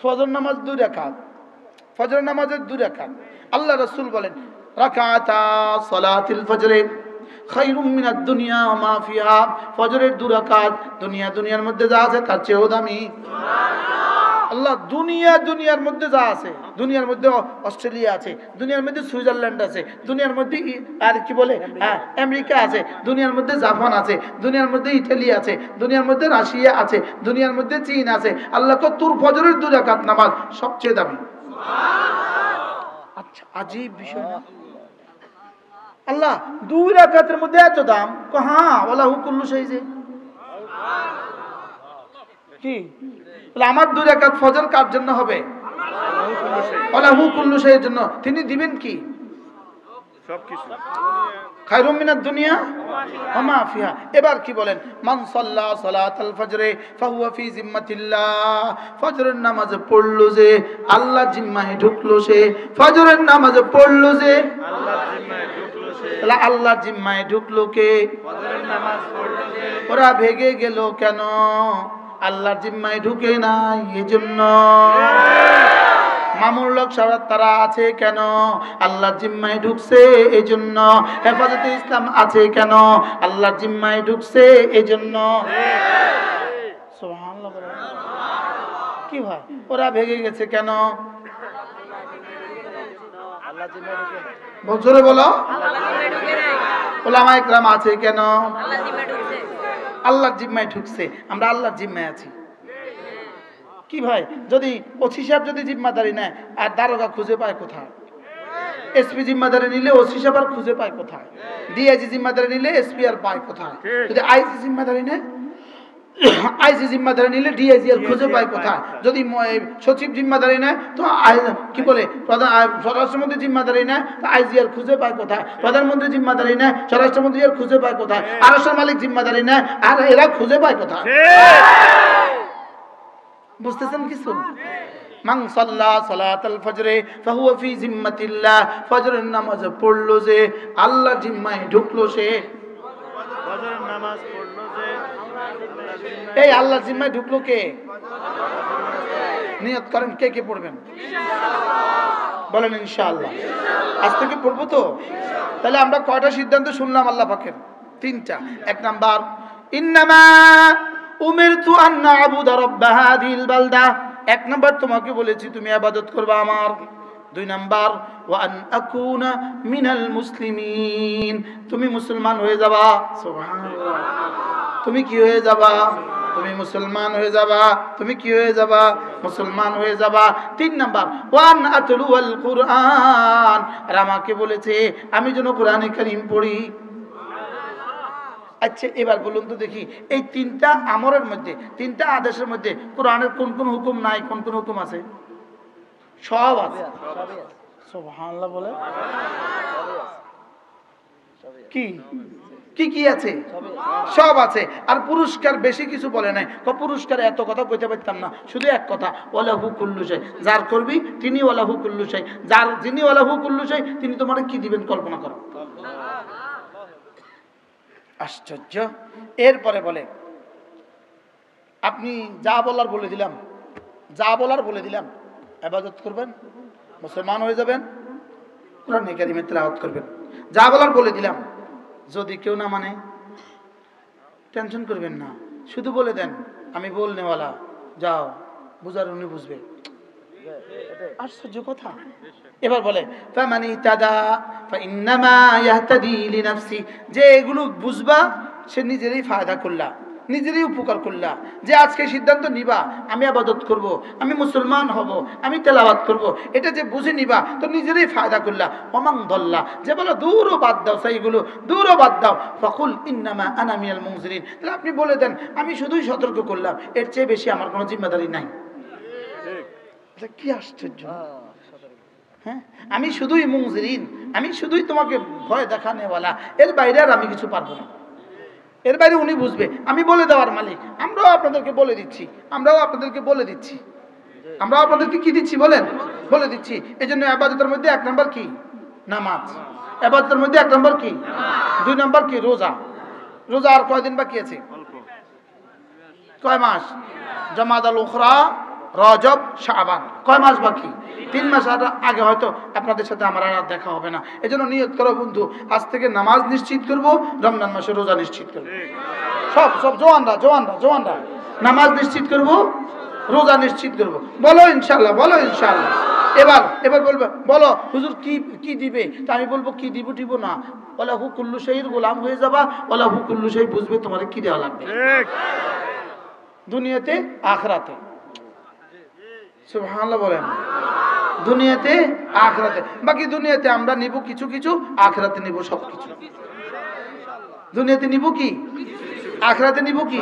ফজর নামাজ 2 রাকাত, ফজর নামাজের 2 রাকাত। আল্লাহ রাসূল বলেন রাকাতা সালাতিল ফজরে খায়রুম মিনাদ দুনিয়া ওয়া মা ফিহা, ফজরের 2 রাকাত দুনিয়ার মধ্যে যা আছে তার চেয়েও দামি। আল্লাহ দুনিয়ার মধ্যে যা আছে, দুনিয়ার মধ্যে অস্ট্রেলিয়া আছে, দুনিয়ার মধ্যে সুইজারল্যান্ড আছে, দুনিয়ার মধ্যে আর কি বলে আমেরিকা আছে, দুনিয়ার মধ্যে জাপান আছে, দুনিয়ার মধ্যে ইতালি আছে, দুনিয়ার মধ্যে রাশিয়া আছে, দুনিয়ার মধ্যে চীন আছে। আল্লাহ কো তোর ফজরের 2 রাকাত নামাজ সবচেয়ে দামি। আচ্ছা, আজীব বিষয় না? আল্লাহ 2 রাকাতের মধ্যে এত দাম। হ্যাঁ, ওয়ালা হুকুল্লু শাই, যে কি আমার 2 রাকাত ফজর কার জন্য হবে? ওয়ালা হুকুল্লু শাইয়ের জন্য। তিনি দিবেন কি? সবকিছু। খায়রুম মিনাদ দুনিয়া ওয়া মা ফিহা। এবার কি বলেন? মান সাল্লা সালাতাল ফজরে ফাহুয়া ফি জিম্মাতিল্লাহ, ফজরের নামাজ পড়লো যে আল্লাহ জিম্মায় ঢুকলো সে। ফজরের নামাজ পড়লো যে আল্লাহ জিম্মায় ঢুকলো সে। তাহলে আল্লাহ জিম্মায় ঢুকলো কে? ফজরের নামাজ পড়লো যে। ওরা ভেগে গেল কেন? আল্লাহর জিম্মায় ঢুকে নাই এজন্য। মামুর লোক সবাই তারা আছে কেন? আল্লাহর জিম্মায় ঢুকছে এজন্য। হেফাজতে ইসলাম আছে কেন? আল্লাহর জিম্মায় ঢুকছে এজন্য। সুবহানাল্লাহ। কি ভাই, ওরা ভেগে গেছে কেন? আল্লাহর জিম্মায় ঢুকে নাই। বজরে বলো, উলামায়ে কেরাম আছে কেন? আল্লাহর জিম্মায় ঢুকছে। আল্লাহর জিম্মায় ঢুকছে, আমরা আল্লাহর জিম্মায় আছি। কি ভাই, যদি ওসি সাহেব যদি জিম্মাদারি নেয় আর দারোগা খুঁজে পায় কোথায়? এসপি জিম্মাদারি নিলে ওসি সাহেব আর খুঁজে পায় কোথায়? ডিআইজি জিম্মাদারি নিলে এসপি আর পায় কোথায়? যদি আইজি জিম্মাদারি নেয়, আইজি জিম্মাদারি নিলে ডিআইজি আর খুঁজে পায় কোথায়? যদি সচিব জিম্মাদারি নেয় তো কি বলে স্বরাষ্ট্রমন্ত্রী জিম্মাদারি নেয় তো আইজি আর খুঁজে পায় কোথায়? প্রধানমন্ত্রী জিম্মাদারি নেয়, স্বরাষ্ট্রমন্ত্রী আর খুঁজে পায় কোথায়? আরশের মালিক জিম্মাদারি নেয় আর এরা খুঁজে পায় কোথায়? বুঝতেছেন কিছু? মান সাল্লা সালাতাল ফজরে ফাহুয়া ফি জিম্মাতিল্লাহ, ফজরের নামাজ পড়লো যে আল্লাহ জিম্মায় ঢুকলো সে। ফজরের নামাজ পড়লো যে এই আল্লাহ জিম্মায় ঢুকলো কে? নিয়ত করেন কে কে পড়বেন? বলেন ইনশাআল্লাহ। আজ থেকে পড়বো তো? তাহলে আমরা কয়টা সিদ্ধান্ত শুনলাম আল্লাহ পাকের? 3টা। 1 নাম্বার ইন্নামা উমিরতু আন না'বুদা রাব্ব হাযিহিল বালদা, 1 নাম্বার তোমাকে বলেছি তুমি ইবাদত করবে আমার। 2 নাম্বার ওয়া আন আকুনা মিনাল মুসলিমিন, তুমি মুসলমান হয়ে যাবা। সুবহানাল্লাহ। তুমি কি হয়ে যাবা? তুমি মুসলমান হয়ে যাবা। তুমি কি হয়ে যাবা? মুসলমান হয়ে যাবা। 3 নাম্বার ওয়া আন আতলুল কুরআন, আর আমাকে বলেছে আমি যেন কোরআনে কারীম পড়ি। আচ্ছা, এবার বলুন তো দেখি, এই 3টা আমরের মধ্যে, 3টা আদেশের মধ্যে কোরআনের কোন কোন হুকুম নাই, কোন কোন হুকুম আছে? সব আছে। সুবহানাল্লাহ বলে। কি কি কি আছে? সব আছে। আর পুরস্কার বেশি কিছু বলে নাই। পুরস্কার এত কথা কইতে পারতাম না, শুধু এক কথা ওয়ালাহু কুল্লু শাই, যার করবি তিনি ওয়ালাহু কুল্লু শাই, যার যিনি ওয়ালাহু কুল্লু শাই তিনি তোমার কি দিবেন কল্পনা করো। আশ্চর্য। এরপরে বলে আপনি যা বলার বলে দিলাম, যা বলার বলে দিলাম, ইবাদত করবেন, মুসলমান হয়ে যাবেন, কোরআন কারীমে তেলাওয়াত করবেন, যা বলার বলে দিলাম। যদি কেউ না মানে টেনশন করবেন না, শুধু বলে দেন আমি বলনেওয়ালা, যাও, বুঝার উনি বুঝবে। আশ্চর্য কথা। এবার বলে ফামানি তাদা ফাইন্নামা ইয়াহতাদি লিনাফসি, যে এগুলো বুঝবা সে নিজেরই ফায়দা করলা, নিজেরই উপকার করলা। যে আজকে সিদ্ধান্ত নিবা আমি ইবাদত করব, আমি মুসলমান হব, আমি তেলাওয়াত করব, এটা যে বুঝে নিবা তো নিজেরই ফায়দা করলা। ওমান দল্লা, যে বলো দূরও বাদ দাও, সেইগুলো দূরও বাদ দাও। ফাকুল ইন্নামা আনা মিনাল মুনজিরিন, তাহলে আপনি বলে দেন আমি শুধুই সতর্ক করলাম, এর চেয়ে বেশি আমার কোনো জিম্মাদারি নাই। কি আশ্চর্য। হ্যাঁ, আমি শুধুই মুনজিরিন, আমি শুধুই তোমাকে ভয় দেখানেওয়ালা, এর বাইরে আর আমি কিছু পারবো না। এর বাইরে উনি বুঝবে, আমি বলে দেওয়ার মালিক। আমরাও আপনাদেরকে বলে দিচ্ছি, আমরাও আপনাদেরকে বলে দিচ্ছি, আমরাও আপনাদেরকে কি দিচ্ছি বলেন? বলে দিচ্ছি। এই জন্য ইবাদতের মধ্যে 1 নাম্বার কি? নামাজ। ইবাদতের মধ্যে 1 নাম্বার কি? 2 নাম্বার কি? রোজা। রোজা আর কয়দিন বাকি আছে? কয় মাস? জামাদাল উখরা রজব, শাবান, কয় মাস বাকি? 3 মাস আগে হয়তো আপনাদের সাথে আমার আর দেখা হবে না। এজন্য নিয়ত করো বন্ধু, আজ থেকে নামাজ নিশ্চিত করব, রমজান মাসে রোজা নিশ্চিত করব। সব জওয়ানরা নামাজ নিশ্চিত করব, রোজা নিশ্চিত করব। বলো ইনশাআল্লাহ, বলো ইনশাআল্লাহ। এবার বলবে, বলো হুজুর কি দিবে? তা আমি বলবো কি দিব না, ওলা হু কুল্লু শাইর গোলাম হয়ে যাবা, ওলা হু কুল্লু শাই বুঝবে তোমার কি দেওয়া লাগবে দুনিয়াতে আখিরাতে। সুবহানাল্লাহ বলেন। দুনিয়াতে আখিরাতে, বাকি দুনিয়াতে আমরা নিব কিছু কিছু, আখিরাতে নিব সবকিছু। দুনিয়াতে নিব কি, আখিরাতে নিব কি,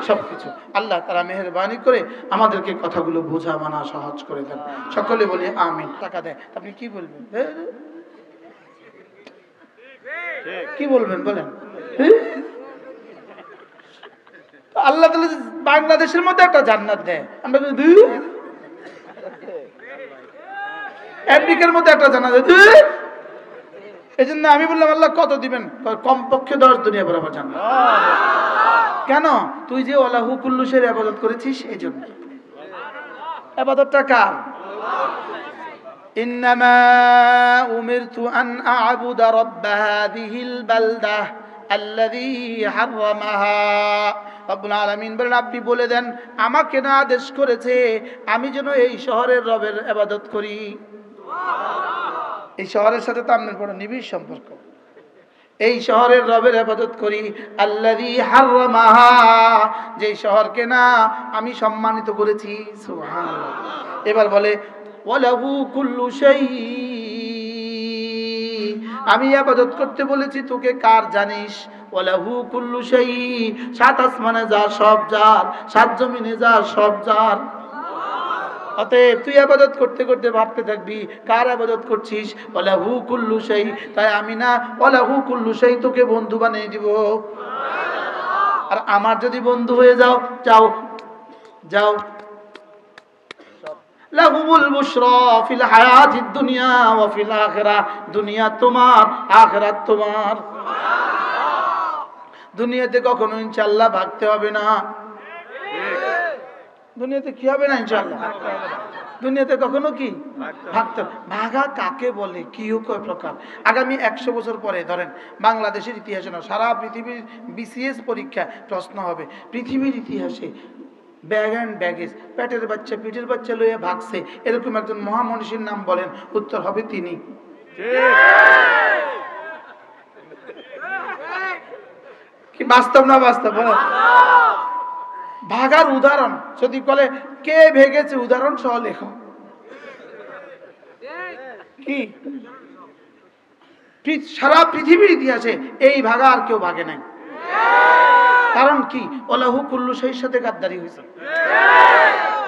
সবকিছু। আল্লাহ তাআলা মেহেরবানি করে আমাদেরকে কথাগুলো বোঝা মানা সহজ করে দেন। সকলে বলি আমিন। টাকা দেয়, আপনি কি বলবেন? কি বলবেন বলেন? আল্লাহ তাআলা বাংলাদেশের মধ্যে একটা জান্নাত দেয়, আমরা আমেরিকার মধ্যে একটা জান্নাত দেয়। এই জন্য আমি বললাম আল্লাহ কত দিবেন? কমপক্ষে 10 দুনিয়া বরাবর জান্নাত। কেন? তুই যে ওয়ালাহু কুল্লু শাইর ইবাদত করেছিস এই জন্য। ইবাদতটা কার? ইন্নামা উমিরতু আন আ'বুদা রাব্ব হাযিহিল বালদাহ আল্লাযী হাররামাহা। রব্বুল আলামিন বলেন, আপনি বলে দেন আমাকে না আদেশ করেছে আমি যেন এই শহরের রবের ইবাদত করি। এই শহরের সাথে তো আপনার বড় নিবিড় সম্পর্ক। এই শহরের রবের ইবাদত করি, আল্লাযী হাররামাহা, যে শহরকে না আমি সম্মানিত করেছি। সুবহানাল্লাহ। এবার বলে ওয়ালাহু কুল্লু শাই, আমি ইবাদত করতে বলেছি তোকে কার জানিস? ওয়ালাহু কুল্লু শাই, 7 আসমানে যা সব যার, 7 জমিনে যা সব যার। অতএব তুই ইবাদত করতে করতে ভাবতে থাকবি কার ইবাদত করছিস? ওয়ালাহু কুল্লু শাই। তাই আমি না ওয়ালাহু কুল্লু শাই তোকে বন্ধু বানিয়ে দিব। আর আমার যদি বন্ধু হয়ে যাও লাহুমুল বুশরা ফিল হায়াতিদ দুনিয়া ওয়া ফিল আখিরাহ, দুনিয়া তোমার, আখিরাত তোমার। দুনিয়াতে কখনো ইনশাআল্লাহ ভাগতে হবে না। দুনিয়াতে কি হবে না? ইনশাআল্লাহ দুনিয়াতে কখনো কি ভাগতে। ভাগা কাকে বলে, কি কয় প্রকার? আগামী 100 বছর পরে ধরেন বাংলাদেশের ইতিহাসে না, সারা পৃথিবীর বিসিএস পরীক্ষা প্রশ্ন হবে পৃথিবীর ইতিহাসে ব্যাগ অ্যান্ড ব্যাগেজ, পেটের বাচ্চা পিঠের বাচ্চা লইয়া ভাগছে এরকম একজন মহামনীষীর নাম বলেন। উত্তর হবে তিনি। কি বাস্তব না বাস্তব? ভাগার উদাহরণ যদি বলে কে ভেগেছে উদাহরণ সহ লেখো। কি সারা পৃথিবীর ইতিহাসে এই ভাগা আর কেউ ভাগে নাই। কারণ কি? ওয়ালাহু কুল্লু শাইর সাথে গাদ্দারি হয়েছে।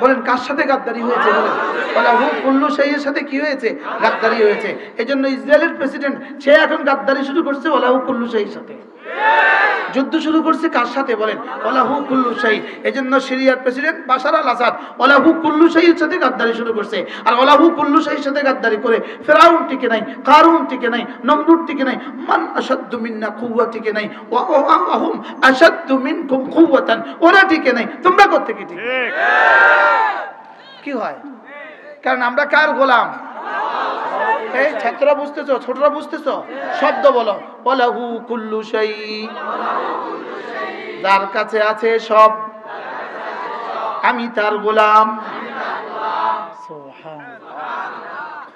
বলেন কার সাথে গাদ্দারি হয়েছে? বলেন ওয়ালাহু কুল্লু শাইয়ের সাথে কি হয়েছে? গাদ্দারি হয়েছে। এজন্য ইসরায়েলের প্রেসিডেন্ট সে এখন গাদ্দারি শুরু করছে ওয়ালাহু কুল্লু শাইয়ের সাথে। যুদ্ধ শুরু করছে কার সাথে? বলেন ওয়ালাহু কুল্লু শাই। এজন্য সিরিয়ার প্রেসিডেন্ট বাশার আল আসাদ ওয়ালাহু কুল্লু শাইয়ের সাথে গাদ্দারি শুরু করছে। আর ওয়ালাহু কুল্লু শাইয়ের সাথে গাদ্দারি করে ফিরাউন টিকে নাই, কারুন টিকে নাই, নমরুদ টিকে নাই, মান আশাদ্দু মিন্না কুওয়া টিকে নাই, ওয়া আহুম আশাদ্দু মিনকুম কুওয়াতান, ওরা টিকে নাই। তোমরা করতে কি ঠিক? কি হয়? কারণ আমরা কার গোলাম? এই ছাত্ররা বুঝতেছো, ছোটরা বুঝতেছো? শব্দ বলো ওয়ালাহু কুল্লু শাই, যার কাছে আছে সব, আমি তার গোলাম।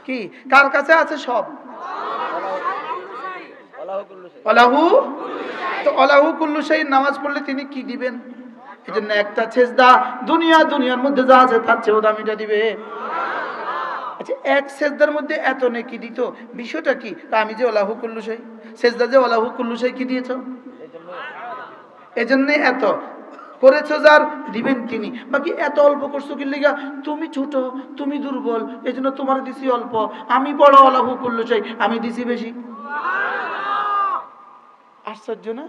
কি কার কাছে আছে সব? ওয়ালাহু কুল্লু শাই। নামাজ পড়লে তিনি কি দিবেন? এজন্য একটা সেজদা দুনিয়ার মধ্যে যা আছে তার চেয়েও দামিটা দিবে। আচ্ছা, এক সেজদার মধ্যে এত নেকি দিত, বিষয়টা কি? আমি যে ওয়ালাহু কুল্লু শাই, সেজদা যে ওয়ালাহু কুল্লু শাই কি দিয়েছো? এজন্য এত করেছো, যার দিবেন তিনি। বাকি এত অল্প করছো কি লিগা? তুমি ছোট, তুমি দুর্বল, এজন্য তোমার দিছি অল্প। আমি বড়, ওয়ালাহু কুল্লু শাই, আমি দিছি বেশি। আশ্চর্য না?